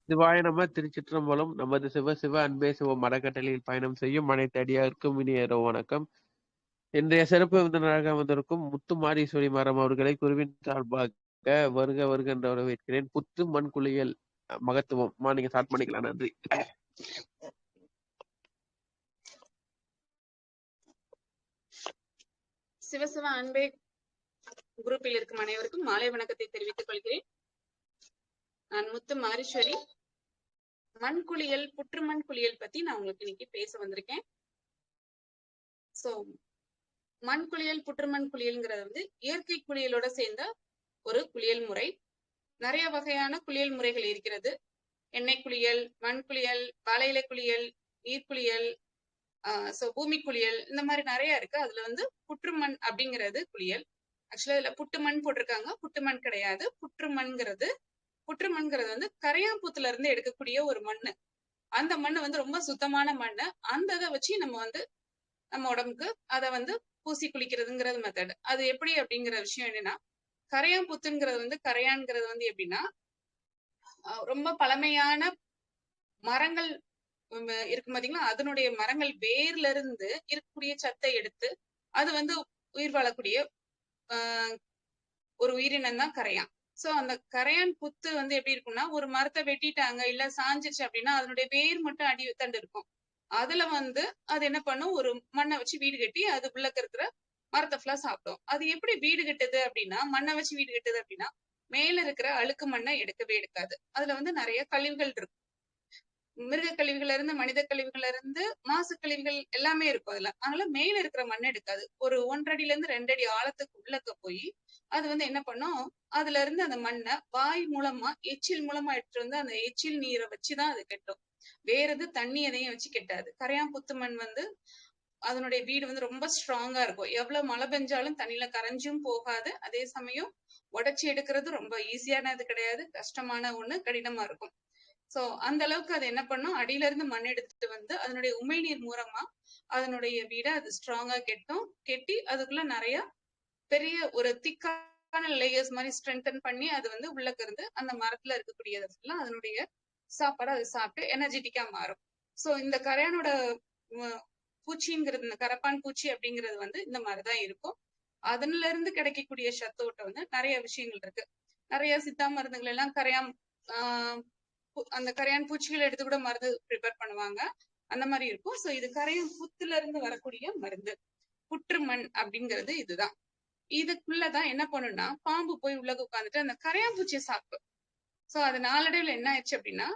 சிவாய நம. திருச்சிற்றம்பலம். நமது சிவ சிவ அன்பே சிவம் அறக்கட்டளையில் பயணம் செய்யும் அனைத்து அடியாருக்கும் இனிய இரவு வணக்கம். இன்றைய சிறப்பு விருந்தினராக வந்திருக்கும் முத்து மாரீஸ்வரி மரம் அவர்களை குருவின் சார்பாக வருக வருக என்று வரவேற்கிறேன். புத்து மண் குளியல் மகத்துவம் நீங்க ஸ்டார்ட் பண்ணிக்கலாம். நன்றி. சிவசிவ அன்பே குரூப்பில் இருக்கும் அனைவருக்கும் மாலை வணக்கத்தை தெரிவித்துக் கொள்கிறேன். நான் முத்து மாரீஸ்வரி. மண்குளியல், புற்றுமண் குளியல் பத்தி நான் உங்களுக்கு இன்னைக்கு பேச வந்திருக்கேன். சோ மண் குளியல், புற்றுமண் குளியல்ங்கிறது வந்து இயற்கை குளியலோட சேர்ந்த ஒரு குளியல் முறை. நிறைய வகையான குளியல் முறைகள் இருக்கிறது. எண்ணெய் குளியல், மண் குளியல், வாழை இலை குளியல், நீர் குளியல், பூமி குளியல், இந்த மாதிரி நிறைய இருக்கு. அதுல வந்து புற்றுமண் அப்படிங்கிறது குளியல். ஆக்சுவலா இதுல புட்டுமண் போட்டிருக்காங்க, புட்டுமண் கிடையாது. புற்றுமண்ங்கிறது வந்து கரையாம்பூத்துல இருந்து எடுக்கக்கூடிய ஒரு மண்ணு. அந்த மண்ணு வந்து ரொம்ப சுத்தமான மண்ணு. அந்த இதை வச்சு நம்ம வந்து நம்ம உடம்புக்கு அதை வந்து பூசி குளிக்கிறதுங்கிறது மெத்தட். அது எப்படி அப்படிங்கிற விஷயம் என்னன்னா, கரையாம்பூத்துங்கிறது வந்து கரையான்ங்கிறது வந்து எப்படின்னா, ரொம்ப பழமையான மரங்கள் இருக்கு பாத்தீங்களா, அதனுடைய மரங்கள் வேர்ல இருந்து இருக்கக்கூடிய சத்தை எடுத்து அது வந்து உயிர் வாழக்கூடிய ஒரு உயிரினம் தான் கரையான். சோ அந்த கரையான் புத்து வந்து எப்படி இருக்கும்னா, ஒரு மரத்தை வெட்டிட்டாங்க இல்ல சாஞ்சிச்சு அப்படின்னா அதனுடைய வேர் மட்டும் அடி தண்டு இருக்கும். அதுல வந்து அது என்ன பண்ணும், ஒரு மண்ணை வச்சு வீடு கட்டி அது உள்ளக்க இருக்கிற மரத்தை ஃபுல்லா சாப்பிடும். அது எப்படி வீடு கட்டுது அப்படின்னா, மண்ணை வச்சு வீடு கட்டுது அப்படின்னா, மேல இருக்கிற அழுக்கு மண்ணை எடுக்கவே எடுக்காது. அதுல வந்து நிறைய கழிவுகள் இருக்கும். மிருக கழிவுகள்ல இருந்து, மனித கழிவுகள்ல இருந்து, மாசு கழிவுகள் எல்லாமே இருக்கும் அதுல. அதனால மேல இருக்கிற மண் எடுக்காது. ஒரு 1.5 அடியில இருந்து 2 அடி ஆழத்துக்கு உள்ளக்க போய் அது வந்து என்ன பண்ணும், அதுல இருந்து அந்த மண்ணை வாய் மூலமா எச்சில் மூலமா எடுத்துட்டு வந்து அந்த எச்சில் நீரை வச்சுதான் அது கெட்டும். வேற எது தண்ணி எதையும் வச்சு கெட்டாது. கரையான் புத்து மண் வந்து அதனுடைய வீடு வந்து ரொம்ப ஸ்ட்ராங்கா இருக்கும். எவ்வளவு மழை பெஞ்சாலும் தண்ணியில கரைஞ்சும் போகாது. அதே சமயம் உடைச்சி எடுக்கிறது ரொம்ப ஈஸியானது கிடையாது, கஷ்டமான ஒண்ணு, கடினமா இருக்கும். சோ அந்த அளவுக்கு அது என்ன பண்ணும், அடியில இருந்து மண் எடுத்துட்டு வந்து அதனுடைய உமிழ்நீர் மூலமா அதனுடைய வீடை அது ஸ்ட்ராங்கா கெட்டி அதுக்குள்ள நிறைய பெரிய ஒரு திக்கான லேயர்ஸ் மாதிரி ஸ்ட்ரென்தன் பண்ணி அது வந்து உள்ளக்க இருந்து அந்த மரத்துல இருக்கக்கூடியது ஃபுல்லா அதனுடைய சாப்பாடு அது சாப்பிட்டு எனர்ஜெட்டிக்கா மாறும். சோ இந்த கரையானோட பூச்சிங்கிறது, இந்த கரப்பான் பூச்சி அப்படிங்கிறது வந்து இந்த மாதிரிதான் இருக்கும். அதுல இருந்து கிடைக்கக்கூடிய சத்தோட்ட வந்து நிறைய விஷயங்கள் இருக்கு. நிறைய சித்தா மருந்துகள் எல்லாம் அந்த கரையான் பூச்சிகளை எடுத்து கூட மருந்து ப்ரிப்பேர் பண்ணுவாங்க. அந்த மாதிரி இருக்கும். சோ இது கரையான் புத்துல இருந்து வரக்கூடிய மருந்து. புற்றுமண் அப்படிங்கிறது இதுதான். இதுக்குள்ளதான் என்ன பண்ணும்னா, பாம்பு போய் உள்ள உட்காந்துட்டு அந்த கரையான் பூச்சியை சாப்பிடும். சோ அது நாளடைவுல என்ன ஆயிடுச்சு அப்படின்னா,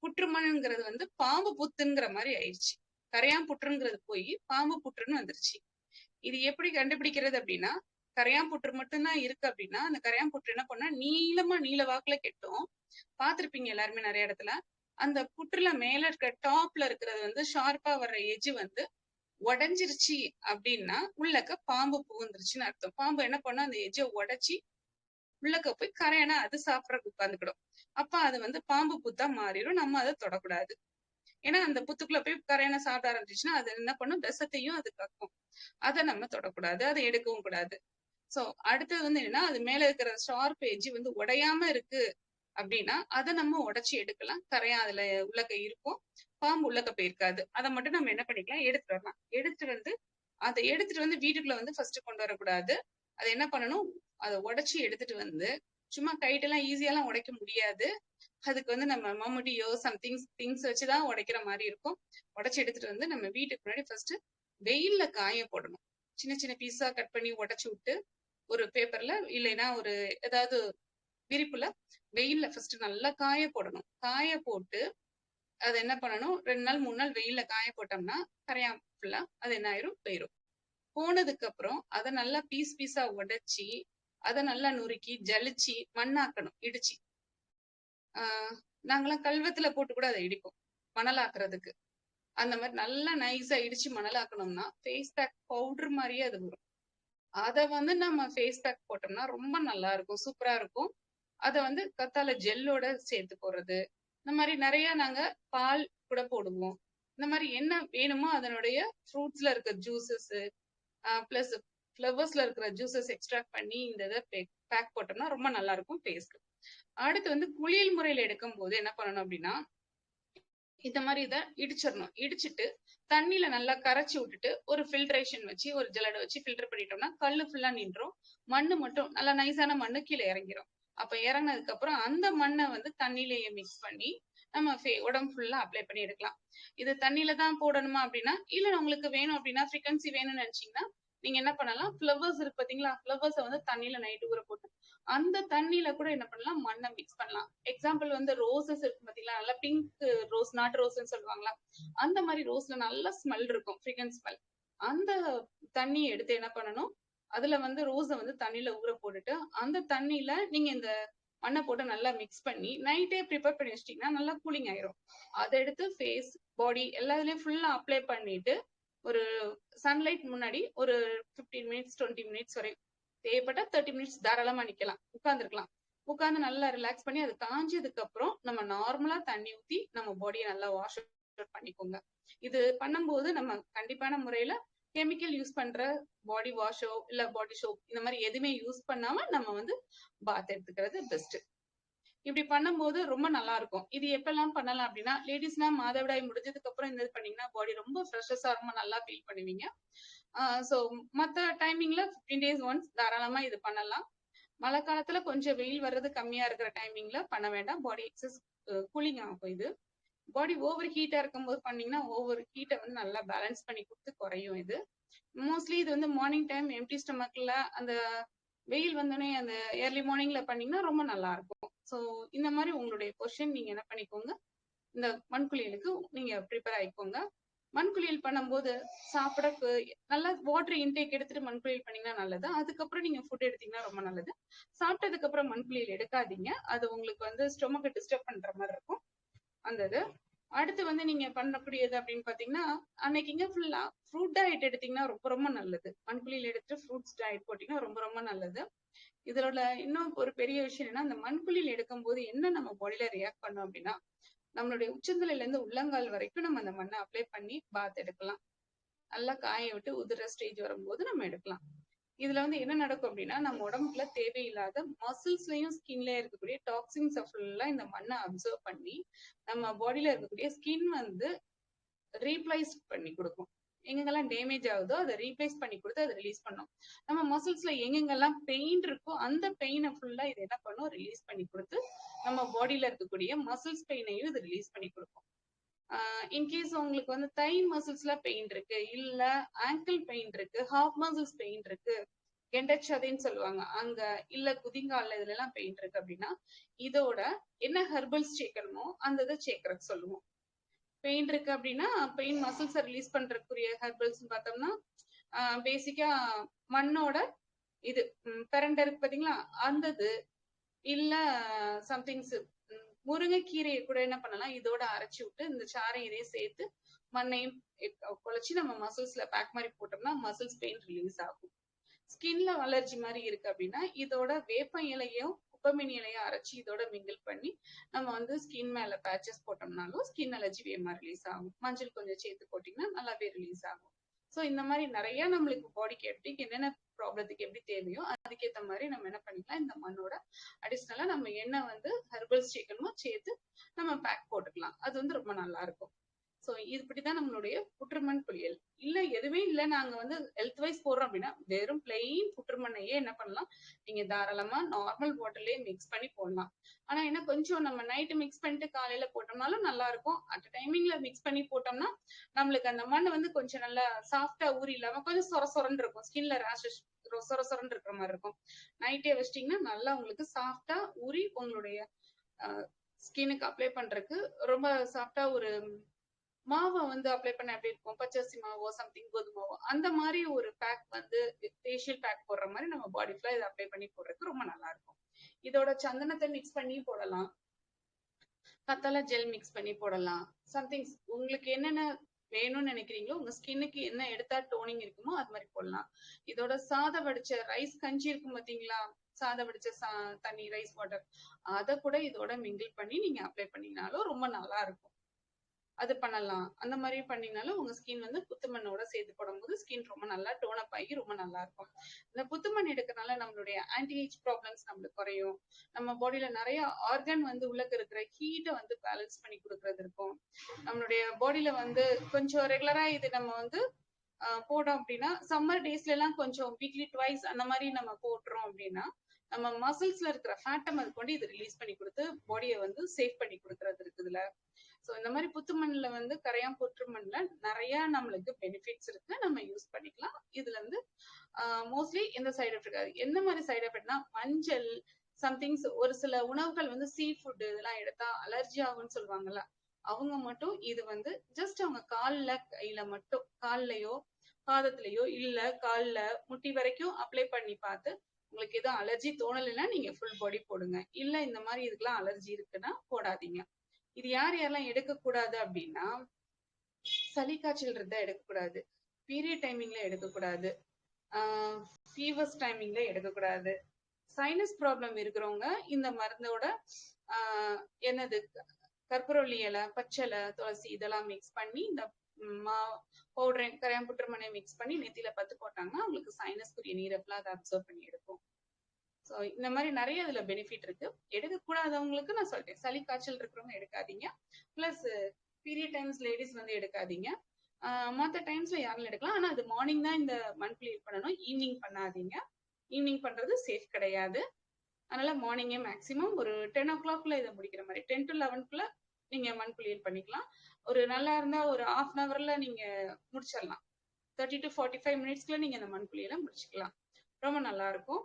புற்றுமண்ங்கிறது வந்து பாம்பு புத்துங்கிற மாதிரி ஆயிடுச்சு. கரையான் புற்றுங்கிறது போய் பாம்பு புற்றுன்னு வந்துருச்சு. இது எப்படி கண்டுபிடிக்கிறது அப்படின்னா, கரையான் புற்று மட்டும்தான் இருக்கு அப்படின்னா, அந்த கரையான் புற்று என்ன பண்ணா நீள வாக்குல கெட்டும். பாத்திருப்பீங்க எல்லாருமே நிறைய இடத்துல. அந்த புற்றுல மேல இருக்கிற டாப்ல இருக்கிறது வந்து ஷார்ப்பா வர்ற எஜ்ஜு வந்து உடைஞ்சிருச்சு அப்படின்னா உள்ளக்க பாம்பு புகுந்துருச்சுன்னு அர்த்தம். பாம்பு என்ன பண்ணா அந்த எஜ்ஜை உடைச்சி உள்ளக்க போய் கரையானா அது சாப்பிடறதுக்கு உட்காந்துக்கிடும். அப்ப அது வந்து பாம்பு புத்தா மாறிடும். நம்ம அதை தொடக்கூடாது. ஏன்னா அந்த புத்துக்குள்ள போய் கரையானை சாப்பிட ஆரம்பிச்சுன்னா அது என்ன பண்ணும், விஷத்தையும் அது கக்கும். அதை நம்ம தொடக்கூடாது, அதை எடுக்கவும் கூடாது. சோ அடுத்தது வந்து என்னன்னா, அது மேல இருக்கிற ஷார்ப் எஜ்ஜு வந்து உடையாம இருக்கு அப்படின்னா அதை நம்ம உடைச்சி எடுக்கலாம். கரையான் அதுல உள்ளக்க இருக்கும், பாம்பு உள்ளக்க போயிருக்காது. அதை மட்டும் நம்ம என்ன பண்ணிக்கலாம், எடுத்துட்டு வரலாம். அதை எடுத்துட்டு வந்து வீட்டுக்குள்ள வந்து ஃபர்ஸ்ட் கொண்டு வரக்கூடாது. அதை என்ன பண்ணணும், அதை உடைச்சி எடுத்துட்டு வந்து, சும்மா கைட்டெல்லாம் ஈஸியாலாம் உடைக்க முடியாது. அதுக்கு வந்து நம்ம மம்முட்டியோ திங்ஸ் வச்சுதான் உடைக்கிற மாதிரி இருக்கும். உடைச்சு எடுத்துட்டு வந்து நம்ம வீட்டுக்கு முன்னாடி ஃபர்ஸ்ட் வெயில்ல காய போடணும். சின்ன சின்ன பீஸா கட் பண்ணி உடைச்சு விட்டு ஒரு பேப்பர்ல இல்லைன்னா ஒரு ஏதாவது விரிப்புல வெயில்ல ஃபர்ஸ்ட் நல்லா காய போடணும். காய போட்டு அதை என்ன பண்ணணும், 2 நாள் 3 நாள் வெயில்ல காய போட்டோம்னா கரையான் ஃபுல்லா அது என்ன ஆயிரும், போயிரும். போனதுக்கு அப்புறம் அதை நல்லா பீஸா உடைச்சி அதை நல்லா நுறுக்கி ஜலிச்சு மண்ணாக்கணும், இடிச்சு. நாங்கெல்லாம் கல்வத்துல போட்டு கூட அதை இடிப்போம் மணலாக்குறதுக்கு. அந்த மாதிரி நல்லா நைஸா இடிச்சு மணலாக்கணும்னா ஃபேஸ் பேக் பவுடர் மாதிரியே அது வரும். அதை வந்து நம்ம ஃபேஸ் பேக் போட்டோம்னா ரொம்ப நல்லா இருக்கும், சூப்பரா இருக்கும். அதை வந்து கத்தால ஜெல்லோட சேர்த்து போடுறது, இந்த மாதிரி நிறைய நாங்க பால் கூட போடுவோம். இந்த மாதிரி என்ன வேணுமோ அதனுடைய ஃப்ரூட்ஸ்ல இருக்க ஜூசஸ் பிளஸ் ஃபிளவர்ஸ்ல இருக்கிற ஜூசஸ் எக்ஸ்ட்ராக்ட் பண்ணி இந்த இதை பேக் போட்டோம்னா ரொம்ப நல்லா இருக்கும் ஃபேஸ்க்கு. அடுத்து வந்து குளியல் முறையில எடுக்கும் போது என்ன பண்ணணும் அப்படின்னா, இந்த மாதிரி இதை இடிச்சிடணும். இடிச்சிட்டு தண்ணியில நல்லா கரைச்சி விட்டுட்டு ஒரு ஃபில்ட்ரேஷன் வச்சு ஒரு ஜல்லடை வச்சு ஃபில்டர் பண்ணிட்டோம்னா கல்லு ஃபுல்லா நின்றும். மண்ணு மட்டும் நல்லா நைஸான மண்ணு கீழே இறங்கிரும். அப்ப இறங்கினதுக்கு அப்புறம் அந்த மண்ணை வந்து தண்ணியிலேயே மிக்ஸ் பண்ணி நம்ம உடம்பு ஃபுல்லா அப்ளை பண்ணி எடுக்கலாம். இது தண்ணியில தான் போடணுமா அப்படின்னா, இல்ல உங்களுக்கு வேணும் அப்படின்னா ஃப்ரீக்வன்சி வேணும்னு நினைச்சீங்கன்னா நீங்க என்ன பண்ணலாம், ஃபிளவர்ஸ் இருக்கு பாத்தீங்களா, ஃபிளவர்ஸை வந்து தண்ணியில நைட்டு ஊற போட்டு அந்த தண்ணியில கூட என்ன பண்ணலாம், மண்ணை மிக்ஸ் பண்ணலாம். எக்ஸாம்பிள் வந்து ரோசஸ் இருக்கு பாத்தீங்களா, நல்லா பிங்க் ரோஸ், நாட்டு ரோஸ்ன்னு சொல்லுவாங்களா, அந்த மாதிரி ரோஸ்ல நல்ல ஸ்மெல் இருக்கும், ஃப்ரிகன்ஸ் ஸ்மெல். அந்த தண்ணியை எடுத்து என்ன பண்ணணும், அதுல வந்து ரோஸை வந்து தண்ணியில ஊற போட்டுட்டு அந்த தண்ணியில நீங்க இந்த மண்ணை போட்டு நல்லா மிக்ஸ் பண்ணி நைட்டே ப்ரிப்பேர் பண்ணி வச்சிட்டீங்கன்னா நல்லா கூலிங் ஆயிரும். அதை எடுத்து ஃபேஸ், பாடி எல்லாத்துலயும் ஃபுல்லா அப்ளை பண்ணிட்டு ஒரு சன்லைட் முன்னாடி ஒரு 15 மினிட்ஸ் 20 மினிட்ஸ் வரை, தேவைப்பட்ட 30 மினிட்ஸ் தாராளமா நிக்கலாம், உட்கார்ந்துருக்கலாம். உட்கார்ந்து நல்லா ரிலாக்ஸ் பண்ணி அது காஞ்சதுக்கு அப்புறம் நம்ம நார்மலா தண்ணி ஊத்தி நம்ம பாடியை நல்லா வாஷ் பண்ணிக்கோங்க. இது பண்ணும்போது நம்ம கண்டிப்பான முறையில கெமிக்கல் யூஸ் பண்ற பாடி வாஷோ இல்ல பாடி சோப் இந்த மாதிரி எதுவுமே யூஸ் பண்ணாம நம்ம வந்து பாத் எடுத்துக்கிறது பெஸ்ட். இப்படி பண்ணும்போது ரொம்ப நல்லா இருக்கும். இது எப்பெல்லாம் பண்ணலாம் அப்படின்னா, லேடிஸ்னா மாதவிடாய் முடிஞ்சதுக்கு அப்புறம் இந்த இது பண்ணீங்கன்னா பாடி ரொம்ப ஃப்ரெஷ்ஷா ரொம்ப நல்லா ஃபீல் பண்ணுவீங்க. சோ மத்த டைமிங்ல 15 days ஒன்ஸ் தாராளமா இது பண்ணலாம். மழை காலத்துல கொஞ்சம் வெயில் வர்றது கம்மியா இருக்கிற டைமிங்ல பண்ண வேண்டாம், பாடி எக்ஸஸ் கூலிங் ஆகும். இது பாடி ஓவர் ஹீட்டா இருக்கும்போது பண்ணீங்கன்னா ஓவர் ஹீட்டை வந்து நல்லா பேலன்ஸ் பண்ணி கொடுத்து குறையும். இது மோஸ்ட்லி இது வந்து மார்னிங் டைம் எம்டி ஸ்டமக்ல அந்த வெயில் வந்தோடனே அந்த ஏர்லி மார்னிங்ல பண்ணீங்கன்னா ரொம்ப நல்லா இருக்கும். ஸோ இந்த மாதிரி உங்களுடைய கொஸ்டின் நீங்க என்ன பண்ணிக்கோங்க, இந்த மண்குளியலுக்கு நீங்க ப்ரிப்பேர் ஆயிக்கோங்க. மண்குளியல் பண்ணும்போது சாப்பிட நல்லா வாட்டர் இன்டேக் எடுத்துட்டு மண்குளியல் பண்ணீங்கன்னா நல்லது. அதுக்கப்புறம் நீங்க ஃபுட் எடுத்தீங்கன்னா ரொம்ப நல்லது. சாப்பிட்டதுக்கு அப்புறம் மண்குளியல் எடுக்காதீங்க, அது உங்களுக்கு வந்து ஸ்டொமக்கை டிஸ்டர்ப் பண்ற மாதிரி இருக்கும் அந்த இது. அடுத்து வந்து நீங்க பண்ணக்கூடியது அப்படின்னு பாத்தீங்கன்னா, அன்னைக்குங்க ஃபுல்லா ஃப்ரூட் டயட் எடுத்தீங்கன்னா ரொம்ப ரொம்ப நல்லது. மண்குளியல் எடுத்துட்டு ஃப்ரூட்ஸ் டயட் போட்டீங்கன்னா ரொம்ப ரொம்ப நல்லது. இதோட இன்னும் ஒரு பெரிய விஷயம் என்னன்னா, அந்த மண்குளியல் எடுக்கும் போது என்ன நம்ம பாடியில ரியாக்ட் பண்ணோம் அப்படின்னா, நம்மளுடைய உச்சந்தலையில இருந்து உள்ளங்கால் வரைக்கும் நம்ம அந்த மண்ணை அப்ளை பண்ணி பாத் எடுக்கலாம். நல்லா காய விட்டு உதிர ஸ்டேஜ் வரும்போது நம்ம எடுக்கலாம். இதுல வந்து என்ன நடக்கும் அப்படின்னா, நம்ம உடம்புல தேவையில்லாத மசில்ஸ்லயும் ஸ்கின்லயும் இருக்கக்கூடிய டாக்ஸின்ஸை ஃபுல்லா இந்த மண்ணை அப்சர்வ் பண்ணி நம்ம பாடியில இருக்கக்கூடிய ஸ்கின் வந்து ரீப்ளேஸ் பண்ணி கொடுக்கும். எங்கெங்கெல்லாம் டேமேஜ் ஆகுதோ அதை ரீப்ளேஸ் பண்ணி கொடுத்து அதை ரிலீஸ் பண்ணும். நம்ம மசில்ஸ்ல எங்கெங்கெல்லாம் பெயின் இருக்கோ அந்த பெயினை ஃபுல்லா இது என்ன பண்ணும், ரிலீஸ் பண்ணி கொடுத்து நம்ம பாடியில இருக்கக்கூடிய மசில்ஸ் பெயினையும் இது ரிலீஸ் பண்ணி கொடுக்கும். இன்கேஸ் உங்களுக்கு வந்து தை மசில்ஸ்ல பெயின் இருக்கு, இல்ல ஆங்கிள் பெயின் இருக்கு, ஹாஃப் மசில்ஸ் பெயின் இருக்கு, கெண்டச்சதைன்னு சொல்லுவாங்க அங்க, இல்ல குதிங்கால்ல இதுல எல்லாம் பெயின் இருக்கு அப்படின்னா இதோட என்ன ஹெர்பல்ஸ் சேர்க்கணுமோ அந்த இதை சேர்க்கறதுக்கு சொல்லுவோம். பெயின் இருக்கு அப்படின்னா பெயின் மசில்ஸை ரிலீஸ் பண்றதுக்குரிய ஹெர்பல்ஸ் பார்த்தோம்னா பேசிக்கா மண்ணோட இது பெரண்டை இருக்கு பாத்தீங்களா, அந்த இது இல்ல சம்திங்ஸ் முருங்கைக்கீரையை கூட என்ன பண்ணலாம், இதோட அரைச்சி விட்டு இந்த சாறை இதையும் சேர்த்து மண்ணையும் குழைச்சி நம்ம மசில்ஸ்ல பேக் மாதிரி போட்டோம்னா மசில்ஸ் பெயின் ரிலீஸ் ஆகும். ஸ்கின்ல அலர்ஜி மாதிரி இருக்கு அப்படின்னா இதோட வேப்ப இலையும் குப்பமேனி இலையும் அரைச்சி இதோட மிங்கிள் பண்ணி நம்ம வந்து ஸ்கின் மேல பேச்சஸ் போட்டோம்னாலும் ஸ்கின் அலர்ஜி வேகமா ரிலீஸ் ஆகும். மஞ்சள் கொஞ்சம் சேர்த்து போட்டீங்கன்னா நல்லாவே ரிலீஸ் ஆகும். ஸோ இந்த மாதிரி நிறைய நம்மளுக்கு பாடிக்கு எப்படி என்னென்ன ப்ராப்ளத்துக்கு எப்படி தேவையோ அதுக்கேற்ற மாதிரி நம்ம என்ன பண்ணிக்கலாம், இந்த மண்ணோட அடிஷ்னலா நம்ம என்ன வந்து ஹெர்பல்ஸ் சேர்க்கணுமோ சேர்த்து நம்ம பேக் போட்டுக்கலாம். அது வந்து ரொம்ப நல்லா இருக்கும். ஸோ இப்படிதான் நம்மளுடைய புற்றுமண் குளியல். இல்ல எதுவுமே இல்ல நாங்க வந்து ஹெல்த் வைஸ் போடுறோம் அப்படின்னா வெறும் பிளெயின் புற்றுமண்ணையே என்ன பண்ணலாம், நீங்க தாராளமா நார்மல் வாட்டர்லயே மிக்ஸ் பண்ணி போடலாம். ஆனா என்ன கொஞ்சம் நம்ம நைட்டு மிக்ஸ் பண்ணிட்டு காலையில போட்டோம்னாலும் நல்லா இருக்கும். அட் டைமிங்ல மிக்ஸ் பண்ணி போட்டோம்னா நம்மளுக்கு அந்த மண் வந்து கொஞ்சம் நல்லா சாஃப்டா ஊறி இல்லாம கொஞ்சம் சொர சொரன்னு இருக்கும், ஸ்கின்ல ரேஷஸ் சொர சொரன்னு இருக்கிற மாதிரி இருக்கும். நைட்டே வச்சிட்டீங்கன்னா நல்லா உங்களுக்கு சாஃப்டா ஊறி உங்களுடைய ஸ்கின்னுக்கு அப்ளை பண்றதுக்கு ரொம்ப சாஃப்டா ஒரு மாவை வந்து அப்ளை பண்ண எப்படி இருக்கும், பச்சரிசி மாவோ சம்திங் கோதுமாவோ அந்த மாதிரி ஒரு பேக் வந்து ஃபேஷியல் பேக் போடுற மாதிரி நம்ம பாடி ஃபுல்லா இதை அப்ளை பண்ணி போடுறதுக்கு ரொம்ப நல்லா இருக்கும். இதோட சந்தனத்தை மிக்ஸ் பண்ணி போடலாம், கத்தாழை ஜெல் மிக்ஸ் பண்ணி போடலாம். சம்திங்ஸ் உங்களுக்கு என்னென்ன வேணும்னு நினைக்கிறீங்களோ உங்க ஸ்கின்னுக்கு என்ன எடுத்தா டோனிங் இருக்குமோ அது மாதிரி போடலாம். இதோட சாத வடிச்ச ரைஸ் கஞ்சி இருக்கும் பாத்தீங்களா, சாத வடிச்ச தண்ணி ரைஸ் வாட்டர் அதை கூட இதோட மிங்கிள் பண்ணி நீங்க அப்ளை பண்ணீங்கனாலும் ரொம்ப நல்லா இருக்கும். அது பண்ணலாம். அந்த மாதிரி பண்ணீங்கனாலும் உங்க ஸ்கின் வந்து புத்துமண்ணோட சேர்த்து போடும்போது ஸ்கின் ரொம்ப நல்லா டோன் அப் ஆகி ரொம்ப நல்லா இருக்கும். இந்த புத்துமண் எடுக்கறனால நம்மளுடைய ஆன்டி ஏஜ் ப்ராப்ளம்ஸ் நம்மளுக்கு குறையும். நம்ம பாடியில நிறைய ஆர்கன் வந்து உள்ளக்க இருக்கிற ஹீட்டை வந்து பேலன்ஸ் பண்ணி கொடுக்கறது இருக்கும். நம்மளுடைய பாடியில வந்து கொஞ்சம் ரெகுலரா இது நம்ம வந்து போட்டோம் அப்படின்னா, சம்மர் டேஸ்ல எல்லாம் கொஞ்சம் வீக்லி ட்வைஸ் அந்த மாதிரி நம்ம போட்டுறோம் அப்படின்னா நம்ம மசில்ஸ்ல இருக்கிற ஃபேட்டை அது கொண்டு இது ரிலீஸ் பண்ணி கொடுத்து பாடியை வந்து சேவ் பண்ணி கொடுக்கறது இருக்குதுல. ஸோ இந்த மாதிரி புத்துமண்ணில் வந்து கரையான் புற்று மண்ணில் நிறைய நம்மளுக்கு பெனிஃபிட்ஸ் இருக்கு, நம்ம யூஸ் பண்ணிக்கலாம். இதுல இருந்து மோஸ்ட்லி எந்த சைடு எஃபெக்ட் இருக்காது. எந்த மாதிரி சைடு எஃபெக்ட்னா மஞ்சள் சம்திங்ஸ் ஒரு சில உணவுகள் வந்து சீ ஃபுட் இதெல்லாம் எடுத்தா அலர்ஜி ஆகும்னு சொல்லுவாங்கல்ல, அவங்க மட்டும் இது வந்து ஜஸ்ட் அவங்க கால்ல கையில மட்டும் கால்லயோ பாதத்திலயோ இல்ல கால்ல முட்டி வரைக்கும் அப்ளை பண்ணி பார்த்து உங்களுக்கு எதுவும் அலர்ஜி தோணலைன்னா நீங்க ஃபுல் பாடி போடுங்க. இல்ல இந்த மாதிரி இதுக்கெல்லாம் அலர்ஜி இருக்குன்னா போடாதீங்க. இது யாரெல்லாம் எடுக்கக்கூடாது அப்படின்னா, சளி காய்ச்சல் இருந்தா எடுக்கக்கூடாது, பீரியட் டைமிங்ல எடுக்கக்கூடாது, ஃபீவர்ஸ் டைமிங்ல எடுக்கக்கூடாது, சைனஸ் ப்ராப்ளம் இருக்கிறவங்க இந்த மருந்தோட என்னது கற்பூரவள்ளி இலை, பச்சை, துளசி இதெல்லாம் மிக்ஸ் பண்ணி இந்த பவுடர் கரையான் புற்றுமண்ணை மிக்ஸ் பண்ணி நெத்தியில பத்து போட்டாங்கன்னா அவங்களுக்கு சைனஸ்க்குரிய நீரப்பெல்லாம் அதை அப்சர்வ் பண்ணி எடுக்கும். ஸோ இந்த மாதிரி நிறைய இதுல பெனிஃபிட் இருக்கு. எடுக்கக்கூடாதவங்களுக்கு நான் சொல்லிட்டேன், சளி காய்ச்சல் இருக்கிறவங்க எடுக்காதீங்க, பிளஸ் பீரியட் டைம்ஸ் லேடிஸ் வந்து எடுக்காதீங்க. மற்ற டைம்ஸ்ல யாரும் எடுக்கலாம். ஆனா அது மார்னிங் தான் இந்த மந்த்லி பண்ணணும், ஈவினிங் பண்ணாதீங்க. ஈவினிங் பண்றது சேஃப் கிடையாது. அதனால மார்னிங்கே மேக்ஸிமம் ஒரு 10 o'clockல இதை முடிக்கிற மாதிரி 10 to 11க்குள்ள நீங்க மண் குளியல் பண்ணிக்கலாம். ஒரு நல்லா இருந்தா ஒரு half an hourல நீங்க முடிச்சிடலாம். 30 to 45 minutesக்குள்ள நீங்க அந்த மண் குளியலை முடிச்சுக்கலாம். ரொம்ப நல்லா இருக்கும்.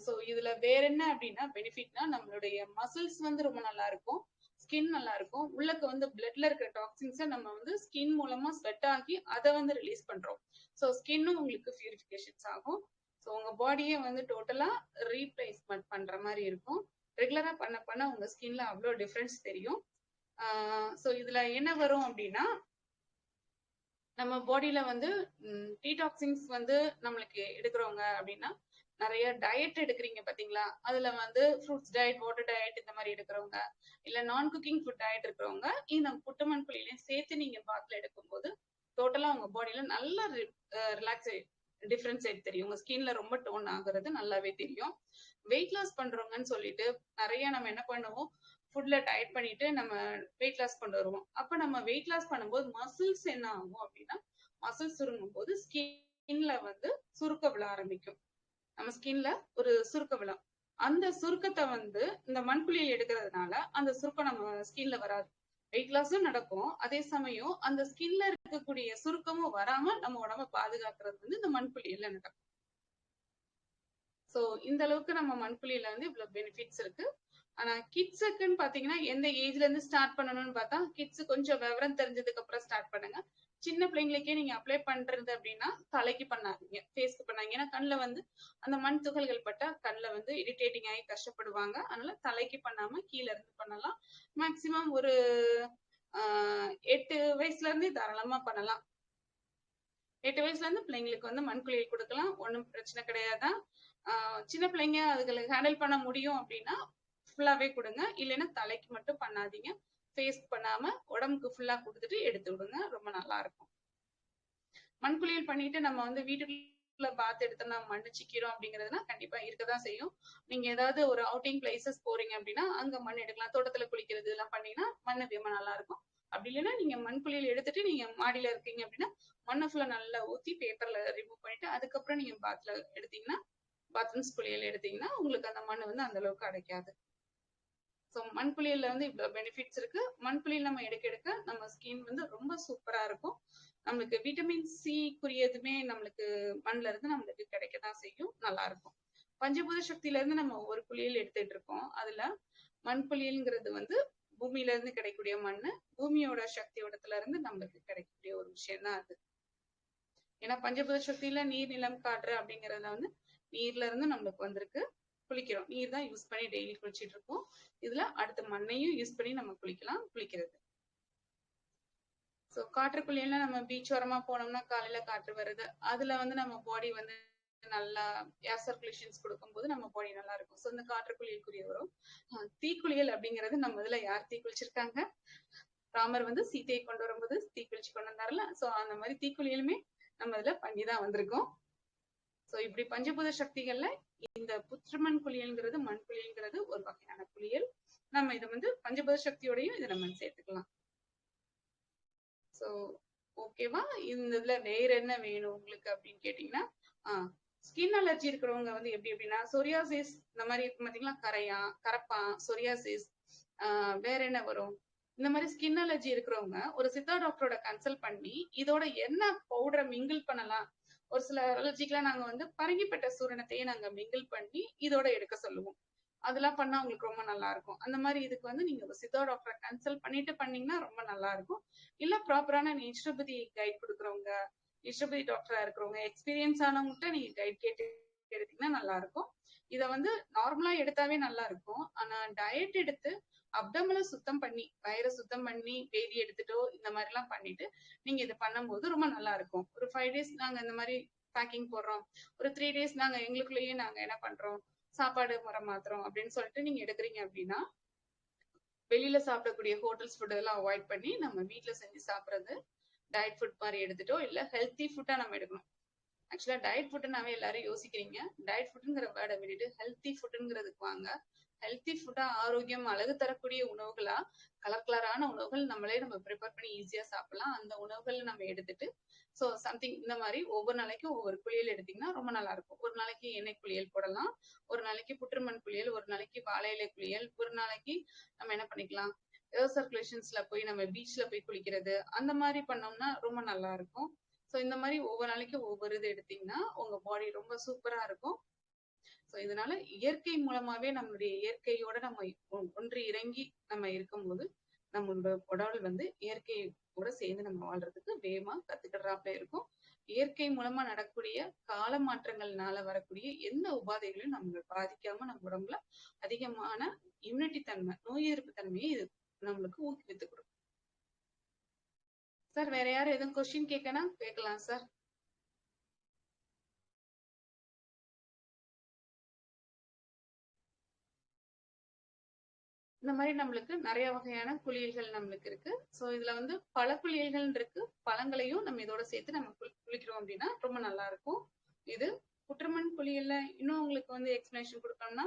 ஸோ இதுல வேற என்ன அப்படின்னா பெனிஃபிட்னா நம்மளுடைய மசில்ஸ் வந்து ரொம்ப நல்லா இருக்கும், ஸ்கின் நல்லா இருக்கும். உள்ளக்கு வந்து பிளட்ல இருக்கிற டாக்ஸின்ஸை நம்ம வந்து ஸ்கின் மூலமா ஸ்வெட் ஆகி அதை வந்து ரிலீஸ் பண்றோம். ஸோ ஸ்கின்னும் உங்களுக்கு பியூரிஃபிகேஷன்ஸ் ஆகும். ஸோ உங்க பாடியே வந்து டோட்டலா ரீப்ளேஸ்மெண்ட் பண்ற மாதிரி இருக்கும். ரெகுலரா பண்ண பண்ண உங்க ஸ்கின்ல அவ்வளோ டிஃபரன்ஸ் தெரியும். ஸோ இதுல என்ன வரும் அப்படின்னா, நம்ம பாடியில வந்து டீடாக்சின்ஸ் வந்து நம்மளுக்கு எடுக்கிறவங்க அப்படின்னா நிறைய டயட் எடுக்கிறீங்க பாத்தீங்களா, அதுல வந்து ஃப்ரூட்ஸ் டயட், வாட்டர் டயட் இந்த மாதிரி எடுக்கிறவங்க, இல்ல நான் குக்கிங் ஃபுட் டயட் இருக்கிறவங்க இந்த புட்டுமண் குழியிலையும் சேர்த்து நீங்க பாட்டில் எடுக்கும்போது டோட்டலா உங்க பாடியில நல்லா ரிலாக்ஸ் டிஃபரன்ஸ் தெரியும். உங்க ஸ்கின்ல ரொம்ப டோன் ஆகுறது நல்லாவே தெரியும். வெயிட் லாஸ் பண்றவங்கன்னு சொல்லிட்டு நிறைய நம்ம என்ன பண்ணுவோம், ஃபுட்ல டயட் பண்ணிட்டு நம்ம வெயிட் லாஸ் கொண்டு வருவோம். அப்ப நம்ம வெயிட் லாஸ் பண்ணும்போது மசில்ஸ் என்ன ஆகும் அப்படின்னா, மசில்ஸ் சுருங்கும் போது ஸ்கின்ல வந்து சுருக்க விழ ஆரம்பிக்கும். நம்ம ஸ்கின்ல ஒரு சுருக்க விழும். அந்த சுருக்கத்தை வந்து இந்த மண்புளியை எடுக்கிறதுனால அந்த சுருக்கம் நம்ம ஸ்கின்ல வராது. வெயிட் லாஸும் நடக்கும், அதே சமயம் அந்த ஸ்கின்ல இருக்கக்கூடிய சுருக்கமும் வராம நம்ம உடம்ப பாதுகாக்கிறது வந்து இந்த மண்புளியில நடக்கும். சோ இந்த அளவுக்கு நம்ம மண்புளியில வந்து இவ்வளவு பெனிஃபிட்ஸ் இருக்கு. ஆனா கிட்ஸுக்குன்னு பாத்தீங்கன்னா எந்த ஏஜ்ல இருந்து ஸ்டார்ட் பண்ணணும்னு பார்த்தா, கிட்ஸ் கொஞ்சம் விவரம் தெரிஞ்சதுக்கு அப்புறம் ஸ்டார்ட் பண்ணுங்க. சின்ன பிள்ளைங்களுக்கே நீங்க அப்ளை பண்றது அப்படின்னா தலைக்கு பண்ணாதீங்க, ஃபேஸ்க்கு பண்ணாங்க. ஏன்னா கண்ணுல வந்து அந்த மண் துகள்கள் பட்டா கண்ணுல வந்து இரிட்டேட்டிங் ஆகி கஷ்டப்படுவாங்க. அதனால தலைக்கு பண்ணாம கீழே இருந்து பண்ணலாம். மேக்சிமம் ஒரு 8 வயசுல இருந்து தாராளமா பண்ணலாம். 8 வயசுல இருந்து பிள்ளைங்களுக்கு வந்து மண்குளியல் கொடுக்கலாம், ஒன்றும் பிரச்சனை கிடையாதான். சின்ன பிள்ளைங்க அதுகளுக்கு ஹேண்டில் பண்ண முடியும் அப்படின்னா ஃபுல்லாவே கொடுங்க, இல்லைன்னா தலைக்கு மட்டும் பண்ணாதீங்க, ஃபேஸ் பண்ணாம உடம்புக்கு ஃபுல்லா கொடுத்துட்டு எடுத்து விடுங்க, ரொம்ப நல்லா இருக்கும். மண்குளியல் பண்ணிட்டு நம்ம வந்து வீட்டுக்குள்ள பாத்து எடுத்தோம்னா மண்ணு சிக்கிறோம் அப்படிங்கிறதுனா கண்டிப்பா இருக்கதான் செய்யும். நீங்க ஏதாவது ஒரு அவுட்டிங் பிளேசஸ் போறீங்க அப்படின்னா அங்க மண் எடுக்கலாம், தோட்டத்துல குளிக்கிறது எல்லாம் பண்ணீங்கன்னா மண்ணு வேமா நல்லா இருக்கும். அப்படி இல்லைன்னா நீங்க மண்குளியல் எடுத்துட்டு நீங்க மாடியில இருக்கீங்க அப்படின்னா மண்ணை ஃபுல்லா நல்லா ஊத்தி பேப்பர்ல ரிமூவ் பண்ணிட்டு அதுக்கப்புறம் நீங்க பாத்ல எடுத்தீங்கன்னா, பாத்ரூம்ஸ் குளியல் எடுத்தீங்கன்னா உங்களுக்கு அந்த மண் வந்து அந்த அளவுக்கு அடைக்காது. ஸோ மண்புளியல்ல வந்து இவ்வளவு பெனிஃபிட்ஸ் இருக்கு. மண்புளியல் நம்ம எடுக்க நம்ம ஸ்கின் வந்து ரொம்ப சூப்பரா இருக்கும். நம்மளுக்கு விட்டமின் சிக்குரியதுமே நம்மளுக்கு மண்ல இருந்து நம்மளுக்கு கிடைக்கதான் செய்யும், நல்லா இருக்கும். பஞ்சபூத சக்தியில இருந்து நம்ம ஒரு குளியல் எடுத்துட்டு இருக்கோம். அதுல மண்புளியல்ங்கிறது வந்து பூமியில இருந்து கிடைக்கக்கூடிய மண்ணு, பூமியோட சக்தியோடத்துல இருந்து நம்மளுக்கு கிடைக்கக்கூடிய ஒரு விஷயம் தான் அது. ஏன்னா பஞ்சபூத சக்தியில நீர், நிலம், காற்று அப்படிங்கறதுல வந்து நீர்ல இருந்து நம்மளுக்கு வந்திருக்கு. குளிக்கிறோம், நீர் தான் யூஸ் பண்ணி டெய்லி குளிச்சிட்டு இருக்கோம். இதுல அடுத்த மண்ணையும் யூஸ் பண்ணி நம்ம குளிக்கலாம், குளிக்கிறது. ஸோ காற்று குளியல்னா நம்ம பீச் ஓரமா போனோம்னா காலையில காற்று வருது, அதுல வந்து நம்ம பாடி வந்து நல்லா ஏர் சர்க்குலேஷன்ஸ் கொடுக்கும்போது நம்ம பாடி நல்லா இருக்கும். ஸோ இந்த காற்று குளியலுக்குரிய வரும். தீக்குளியல் அப்படிங்கிறது நம்ம இதுல யார் தீ குளிச்சிருக்காங்க? ராமர் வந்து சீதையை கொண்டு வரும்போது தீக்குளிச்சு கொண்டு வந்தாருல, சோ அந்த மாதிரி தீக்குளியலுமே நம்ம இதுல பண்ணிதான் வந்திருக்கோம். சோ இப்படி பஞ்சபூத சக்திகள்ல இந்த புற்றுமண் குளியல்ங்கிறது மண் குளியல்ங்கிறது ஒரு வகையான குளியல். நம்ம இதை வந்து பஞ்சபூத சக்தியோடையும் இதை நம்ம சேர்த்துக்கலாம். சோ ஓகேவா? இந்த இதுல வேற என்ன வேணும் உங்களுக்கு அப்படின்னு கேட்டீங்கன்னா, ஸ்கின் அலர்ஜி இருக்கிறவங்க வந்து எப்படி எப்படின்னா சொரியாசிஸ் இந்த மாதிரி இருக்கு பாத்தீங்களா, கரப்பான், சொரியாசிஸ், வேற என்ன வரும், இந்த மாதிரி ஸ்கின் அலர்ஜி இருக்கிறவங்க ஒரு சித்தா டாக்டரோட கன்சல்ட் பண்ணி இதோட என்ன பவுடரை மிங்கிள் பண்ணலாம். ஒரு சில அலர்ஜிக்கெல்லாம் நாங்க வந்து பரங்கிப்பட்ட சூரணத்தையே நாங்க மிங்கிள் பண்ணி இதோட எடுக்க சொல்லுவோம். அதெல்லாம் பண்ணா உங்களுக்கு ரொம்ப நல்லா இருக்கும். அந்த மாதிரி இதுக்கு வந்து நீங்க ஒரு சித்தா டாக்டரை கன்சல்ட் பண்ணிட்டு பண்ணீங்கன்னா ரொம்ப நல்லா இருக்கும். இல்ல ப்ராப்பரான நேச்சுரோபதி கைட் கொடுக்குறவங்க, நேச்சுரோபதி டாக்டரா இருக்கிறவங்க, எக்ஸ்பீரியன்ஸ் ஆனவங்ககிட்ட நீங்க கைட் கேட்டு எடுத்தீங்கன்னா நல்லா இருக்கும். இத வந்து நார்மலா எடுத்தாவே நல்லா இருக்கும். ஆனா டயட் எடுத்து அப்டமல சுத்தம் பண்ணி, வயிறை சுத்தம் பண்ணி, பேதி எடுத்துட்டோ இந்த மாதிரி எல்லாம் பண்ணிட்டு நீங்க இதை பண்ணும்போது ரொம்ப நல்லா இருக்கும். ஒரு 5 days நாங்க இந்த மாதிரி பேக்கிங் போடுறோம், ஒரு 3 days நாங்க எங்களுக்குள்ளேயே நாங்க என்ன பண்றோம், சாப்பாடு முறை மாத்துறோம் அப்படின்னு சொல்லிட்டு நீங்க எடுக்கிறீங்க அப்படின்னா, வெளியில சாப்பிடக்கூடிய ஹோட்டல்ஸ் ஃபுட் எல்லாம் அவாய்ட் பண்ணி நம்ம வீட்டுல செஞ்சு சாப்பிடுறது, டயட் ஃபுட் மாதிரி எடுத்துட்டோ இல்ல ஹெல்த்தி ஃபுட்டா நம்ம எடுக்கணும். ஆக்சுவலா டயட் ஃபுட்னாவே எல்லாரும் யோசிக்கிறீங்க, டயட் ஃபுட்ங்கிற வேர்டை விட்டுட்டு ஹெல்த்தி ஃபுட்ங்கிறதுக்கு வாங்க. ஹெல்த்தி ஃபுட்டா, ஆரோக்கியம், அழகு தரக்கூடிய உணவுகளா, கலரான உணவுகள் நம்ம ப்ரிப்பேர் பண்ணி ஈஸியா சாப்பிடலாம். அந்த உணவுகள் நம்ம எடுத்துட்டு சோ சம்திங் இந்த மாதிரி ஒவ்வொரு நாளைக்கும் ஒவ்வொரு குளியல் எடுத்தீங்கன்னா ரொம்ப நல்லா இருக்கும். ஒரு நாளைக்கு எண்ணெய் குளியல் போடலாம், ஒரு நாளைக்கு புற்றுமண் குளியல், ஒரு நாளைக்கு வாழை இலை குளியல், ஒரு நாளைக்கு நம்ம என்ன பண்ணிக்கலாம், ஏர் சர்க்குலேஷன்ஸ்ல போய் நம்ம பீச்ல போய் குளிக்கிறது, அந்த மாதிரி பண்ணோம்னா ரொம்ப நல்லா இருக்கும். சோ இந்த மாதிரி ஒவ்வொரு நாளைக்கும் ஒவ்வொரு இது எடுத்தீங்கன்னா உங்க பாடி ரொம்ப சூப்பரா இருக்கும். சோ இதனால இயற்கை மூலமாவே நம்மளுடைய இயற்கையோட நம்ம ஒன்று இறங்கி நம்ம இருக்கும்போது நம்மளோட உடல் வந்து இயற்கையோட சேர்ந்து நம்ம வாழ்றதுக்கு வேகமா கத்துக்கிடுறாப்ல இருக்கும். இயற்கை மூலமா நடக்கக்கூடிய கால மாற்றங்கள்னால வரக்கூடிய எந்த உபாதைகளையும் நம்ம பாதிக்காம நம்ம உடம்புல அதிகமான இம்யூனிட்டி தன்மை, நோய் எதிர்ப்பு தன்மையை இது நம்மளுக்கு ஊக்குவித்து கொடுக்கும். சார் வேற யாரும் எதுவும் கொஸ்டின் கேட்கணும் கேட்கலாம் சார். இந்த மாதிரி நம்மளுக்கு நிறைய வகையான குளியல்கள் நம்மளுக்கு இருக்கு. சோ இதுல வந்து பல குளியல்கள் இருக்கு. பழங்களையும் நம்ம இதோட சேர்த்து நம்ம குளிக்கிறோம் அப்படின்னா ரொம்ப நல்லா இருக்கும். இது புற்றுமண் குளியல்ல இன்னும் உங்களுக்கு வந்து எக்ஸ்பிளனேஷன் கொடுக்கணும்னா,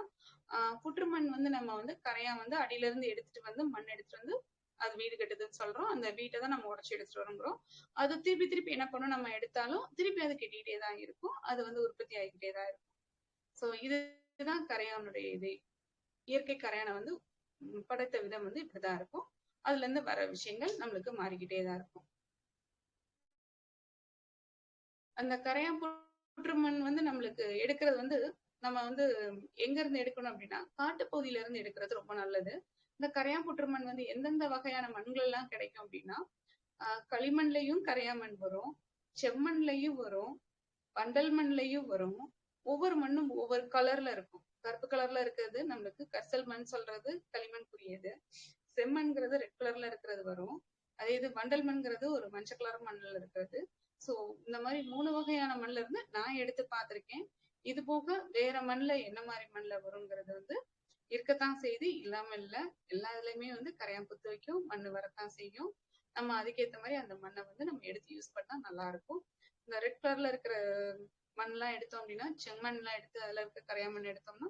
புற்றுமண் வந்து நம்ம வந்து கரையா வந்து அடியில இருந்து எடுத்துட்டு வந்து மண் எடுத்துட்டு வந்து அது வீடு கட்டுதுன்னு சொல்றோம். அந்த வீட்டை தான் நம்ம உடச்சு எடுத்துட்டு வருங்கிறோம். அது திருப்பி திருப்பி என்ன பண்ணும், நம்ம எடுத்தாலும் திருப்பி அது கெட்டிக்கிட்டே தான் இருக்கும். அது வந்து உற்பத்தி ஆகிக்கிட்டே தான் இருக்கும். சோ இதுதான் கரையானுடைய இது. இயற்கை கரையானை வந்து படைத்த விதம் வந்து இப்படிதான் இருக்கும். அதுல இருந்து வர விஷயங்கள் நம்மளுக்கு மாறிக்கிட்டே தான் இருக்கும். அந்த கரையான் புற்றுமண் வந்து நம்மளுக்கு எடுக்கிறது வந்து நம்ம வந்து எங்க இருந்து எடுக்கணும் அப்படின்னா காட்டுப்பகுதியில இருந்து எடுக்கிறது ரொம்ப நல்லது. இந்த கரையான் புற்றுமண் வந்து எந்தெந்த வகையான மண்கள் எல்லாம் கிடைக்கும் அப்படின்னா, களிமண்லையும் கரையாமண் வரும், செம்மண்லையும் வரும், வண்டல் மண்லையும் வரும். ஒவ்வொரு மண்ணும் ஒவ்வொரு கலர்ல இருக்கும். கருப்பு கலர்ல இருக்கிறது நம்மளுக்கு கரிசல் மண் சொல்றது களிமண்குரியது. செம்மண்ங்கிறது ரெட் கலர்ல இருக்கிறது வரும். அதே இது வண்டல் மண்ங்கிறது ஒரு மஞ்சள் கலர் மண்ணில் இருக்கிறது. சோ இந்த மாதிரி 3 வகையான மண்ல இருந்து நான் எடுத்து பார்த்திருக்கேன். இது போக வேற மண்ல என்ன மாதிரி மண்ல வருங்கிறது வந்து இருக்கத்தான் செய்து, இல்லாம இல்ல. எல்லா இதுலயுமே வந்து கரையான் புத்து வைக்கும், மண்ணு வரத்தான் செய்யும். நம்ம அதுக்கேத்த மாதிரி அந்த மண்ணை வந்து நம்ம எடுத்து யூஸ் பண்ணா நல்லா இருக்கும். இந்த ரெட் கலர்ல இருக்கிற மண்லாம் எடுத்தோம் அப்படின்னா, செம்மண் எல்லாம் எடுத்து அதுல இருக்க கரையான் மண் எடுத்தோம்னா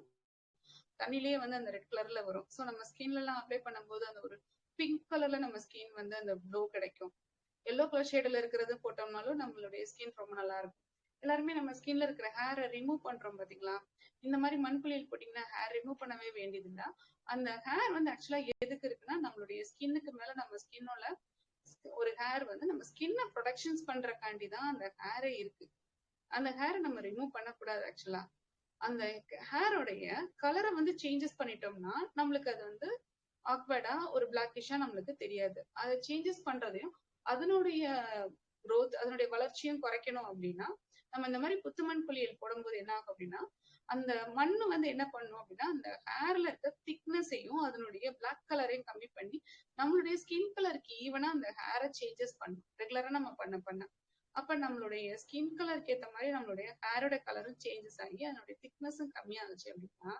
தண்ணிலேயே வந்து அந்த ரெட் கலர்ல வரும். சோ நம்ம ஸ்கின்ல எல்லாம் அப்ளை பண்ணும்போது அந்த ஒரு பிங்க் கலர்ல நம்ம ஸ்கின் வந்து அந்த க்ளோ கிடைக்கும். எல்லோ கலர் ஷேட்ல இருக்கிறது போட்டோம்னாலும் நம்மளுடைய ஸ்கின் ரொம்ப நல்லா இருக்கும். எல்லாருமே நம்ம ஸ்கின்ல இருக்கிற ஹேரை ரிமூவ் பண்றோம் பாத்தீங்களா, இந்த மாதிரி மண்புளியல் போட்டீங்கன்னா ஹேர் ரிமூவ் பண்ணவே வேண்டியதுன்னா, அந்த ஹேர் வந்து ஆக்சுவலா எதுக்கு இருக்குன்னா நம்மளுடைய ஸ்கின்னுக்கு மேல நம்ம ஸ்கின்னோட ஒரு ஹேர் வந்து நம்ம ஸ்கின்னை ப்ரொடக்ஷன்ஸ் பண்றக்காண்டிதான் அந்த ஹேரே இருக்கு. அந்த ஹேரை நம்ம ரிமூவ் பண்ணக்கூடாது. ஆக்சுவலா அந்த ஹேரோடைய கலரை வந்து சேஞ்சஸ் பண்ணிட்டோம்னா நம்மளுக்கு அது வந்து ஆக்வர்டா ஒரு பிளாக்கிஷா நம்மளுக்கு தெரியாது. அதை சேஞ்சஸ் பண்றதையும் அதனுடைய growth, அதனுடைய வளர்ச்சியும் குறைக்கணும் அப்படின்னா நம்ம இந்த மாதிரி புத்துமண் குளியல் போடும்போது என்ன ஆகும் அப்படின்னா, அந்த மண்ணு வந்து என்ன பண்ணும் அப்படின்னா அந்த ஹேர்ல இருக்க திக்னஸையும் அதனுடைய பிளாக் கலரையும் கம்மி பண்ணி நம்மளுடைய ஸ்கின் கலருக்கு ஈவனா அந்த ஹேரை சேஞ்சஸ் பண்ணும். ரெகுலரா நம்ம பண்ண அப்ப நம்மளுடைய ஸ்கின் கலருக்கு ஏத்த மாதிரி நம்மளுடைய ஹேரோட கலரும் சேஞ்சஸ் ஆகி அதனுடைய திக்னஸும் கம்மியாகுச்சு அப்படின்னா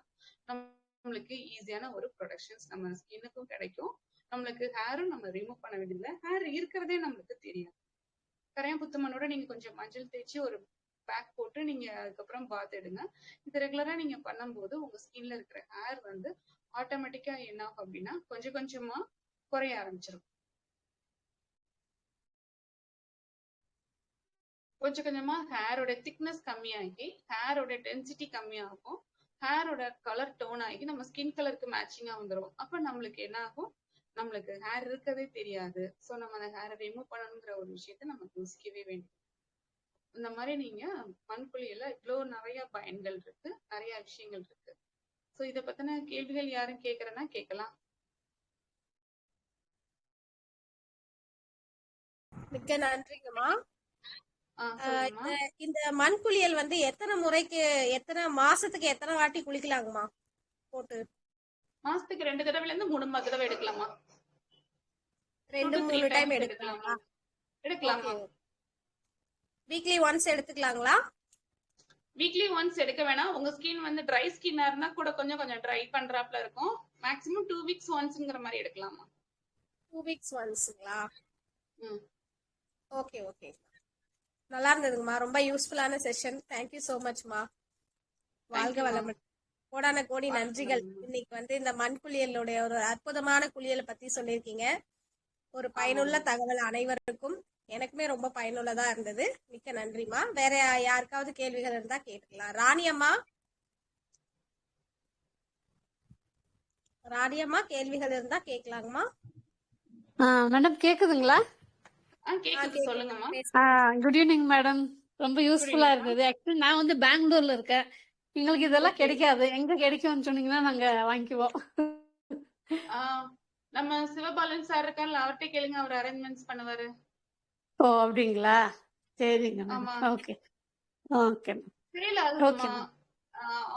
நம்மளுக்கு ஈஸியான ஒரு ப்ரொடக்ஷன்ஸ் நம்ம ஸ்கின்னுக்கும் கிடைக்கும். நம்மளுக்கு ஹேரும் நம்ம ரிமூவ் பண்ண வேண்டியதில்லை. ஹேர் இருக்கிறதே நம்மளுக்கு தெரியும். கரையான் புத்து மண்ணோட நீங்க கொஞ்சம் மஞ்சள் தேய்ச்சி ஒரு பேக் போட்டு நீங்க அதுக்கப்புறம் பாத் எடுங்க. இது ரெகுலரா நீங்க பண்ணும்போது உங்க ஸ்கின்ல இருக்கிற ஹேர் வந்து ஆட்டோமேட்டிக்கா என்ன ஆகும் அப்படின்னா கொஞ்சம் கொஞ்சமா குறைய ஆரம்பிச்சிடும். கொஞ்சம் கொஞ்சமா ஹேரோட திக்னஸ் கம்மியாகி ஹேரோட டென்சிட்டி கம்மியாகும். ஹேரோட கலர் டோன் ஆகி நம்ம ஸ்கின் கலருக்கு மேட்சிங்கா வந்துடும். அப்ப நம்மளுக்கு என்ன ஆகும், நம்மளுக்கு ஹேர் இருக்கதே தெரியாது. சோ நம்ம அந்த ஹேரை ரிமூவ் பண்ணணுங்கிற ஒரு விஷயத்த நம்ம யோசிக்கவே வேண்டும். இந்த மாதிரி நீங்க மண்புலியில இவ்வளவு நிறைய பயன்கள் இருக்கு, நிறைய விஷயங்கள் இருக்கு. சோ இத பத்தின கேள்விகள் யாரும் கேக்குறேன்னா கேட்கலாம். மிக்க நன்றிங்கம்மா. சொல்லுங்கம்மா. இந்த மண்குளியல் வந்து எத்தனை முறைக்கு, எத்தனை மாசத்துக்கு எத்தனை வாட்டி குளிக்கலாங்கம்மா போட்டு? மாசத்துக்கு 2 தடவைல இருந்து 3 தடவை எடுக்கலாமா? 2-3 டைம் எடுக்கலாமா? எடுக்கலாமா. வீக்லி ஒன்ஸ் எடுத்துக்கலாங்களா? வீக்லி ஒன்ஸ் எடுக்க வேணாம். உங்க ஸ்கின் வந்து ட்ரை ஸ்கின்னா இருந்தா கூட கொஞ்சம் கொஞ்சம் ட்ரை பண்றாப்ல இருக்கும். மேக்ஸிமம் 2 வீக்ஸ் ஒன்ஸ்ங்கிற மாதிரி எடுக்கலாமா? 2 வீக்ஸ் ஒன்ஸ்ங்களா? ஓகே ஓகே, நல்லா இருந்ததுங்கம்மா. ரொம்ப யூஸ்ஃபுல்லான செஷன். Thank you so மச்மா. வாழ்க வளமுடன். கோடான கோடி நன்றிகள். இன்னைக்கு வந்து இந்த மண் குளியலுடைய ஒரு அற்புதமான குளியலை பத்தி சொல்லியிருக்கீங்க. ஒரு பயனுள்ள தகவல் அனைவருக்கும். எனக்குமே ரொம்ப பயனுள்ளதா இருந்தது. மிக்க நன்றிமா. வேற யாருக்காவது கேள்விகள் இருந்தா கேட்டுக்கலாம். ராணி அம்மா கேள்விகள் இருந்தா கேட்கலாங்கம்மா. மேடம் கேக்குதுங்களா? சொல்லுங்கம்மா. Good evening madam. ரொம்ப யூஸ்ஃபுல்லா இருந்தது. ஆக்சுவலி நான் வந்து பெங்களூர்ல இருக்கேன். எங்களுக்கு இதெல்லாம் கிடைக்காது. எங்க கிடைக்கும்னு சொன்னீங்கன்னா நாங்க வாங்கிக்குவோம். நம்ம சிவபாலன் சார் இருக்கார்ல, அவர்கிட்ட கேளுங்க, அவர் அரேஞ்ச்மெண்ட்ஸ் பண்ணுவாரு. ஓ அப்படிங்களா? சரிங்க மேடம். Okay okay. சேல் ஆகுதுமா.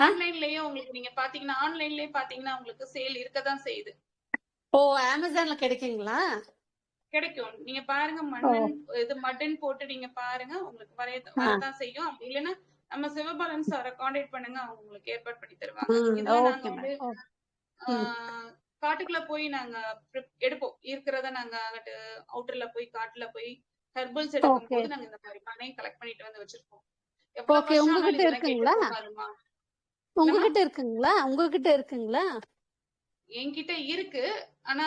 ஆன்லைன்லயே உங்களுக்கு நீங்க பாத்தீங்கன்னா ஆன்லைன்லயே பாத்தீங்கன்னா உங்களுக்கு சேல் இருக்கதான் செய்யுது. ஓ அமேசான்ல கிடைக்குங்களா? கிடைக்கும். நீங்க பாருங்க, மட்டன் போட்டு நீங்க பாருங்க, உங்களுக்கு வரதான் செய்யும். அப்படி இல்லைன்னா நம்ம சிவபாலன் சாரை கான்டாக்ட் பண்ணுங்க, அவங்க உங்களுக்கு ஏற்பாடு பண்ணி தருவாங்க. இதுல நாங்க வந்து காட்டுக்குள்ள போய் நாங்க எடுப்போம். இருக்கிறத நாங்க அங்கிட்டு அவுட்டர்ல போய் காட்டுல போய் ஹெர்பல்ஸ் எடுக்கும் போது நாங்க இந்த மாதிரி பண்ணை கலெக்ட் பண்ணிட்டு வந்து வச்சிருக்கோம். உங்ககிட்ட இருக்குங்களா? உங்ககிட்ட இருக்குங்களா? உங்ககிட்ட இருக்குங்களா? என்கிட்ட இருக்கு, ஆனா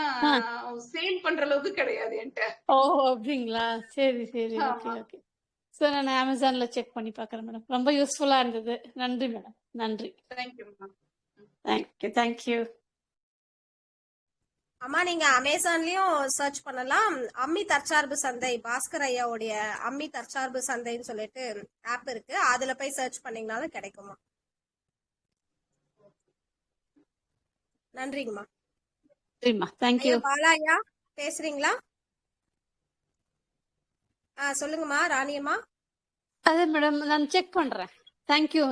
சேல் பண்ற அளவுக்கு கிடையாது என்கிட்ட. ஓ அப்படிங்களா? சரி சரி. Okay okay. சோ நான் அமேசான்ல செக் பண்ணி பாக்குறேன் மேடம். ரொம்ப யூஸ்ஃபுல்லா இருந்தது. நன்றி மேடம். நன்றி. தேங்க்யூ. அம்மா நீங்க அமேசான்லயும் சர்ச் பண்ணலாம். அம்மி தற்சார்பு சந்தை, பாஸ்கர் ஐயாவுடைய அம்மி தற்சார்பு சந்தைன்னு சொல்லிட்டு ஆப் இருக்கு. அதுல போய் சர்ச் பண்ணீங்கனாலும் கிடைக்குமா. நன்றிங்கம்மா. தேங்க்யூ. பாலாயா பேசுறீங்களா? சொல்லுங்கம்மா. ராணியம்மா. அதே மேடம் நான் செக் பண்றேன். தேங்க்யூ.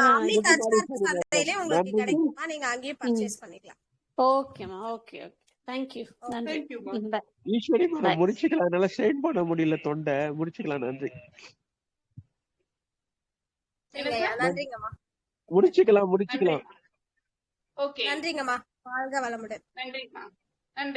அம்மி தற்சார்பு சந்தையிலே உங்களுக்கு கிடைக்குமா, நீங்க அங்கேயே பர்ச்சேஸ் பண்ணிக்கலாம். ஓகேமா. Okay okay. தேங்க்யூ. நன்றி. ஈஸ்வரி மேடம் முடிச்சுக்கலாம். என்னால ஸ்ட்ரெயின் பண்ண முடியல தொண்டை. முடிச்சுக்கலாம். நன்றி. நன்றிங்கம்மா. முடிச்சுக்கலாம். ஓகே, நன்றிங்கம்மா. வாழ்க வளமுடன். நன்றிங்கம்மா.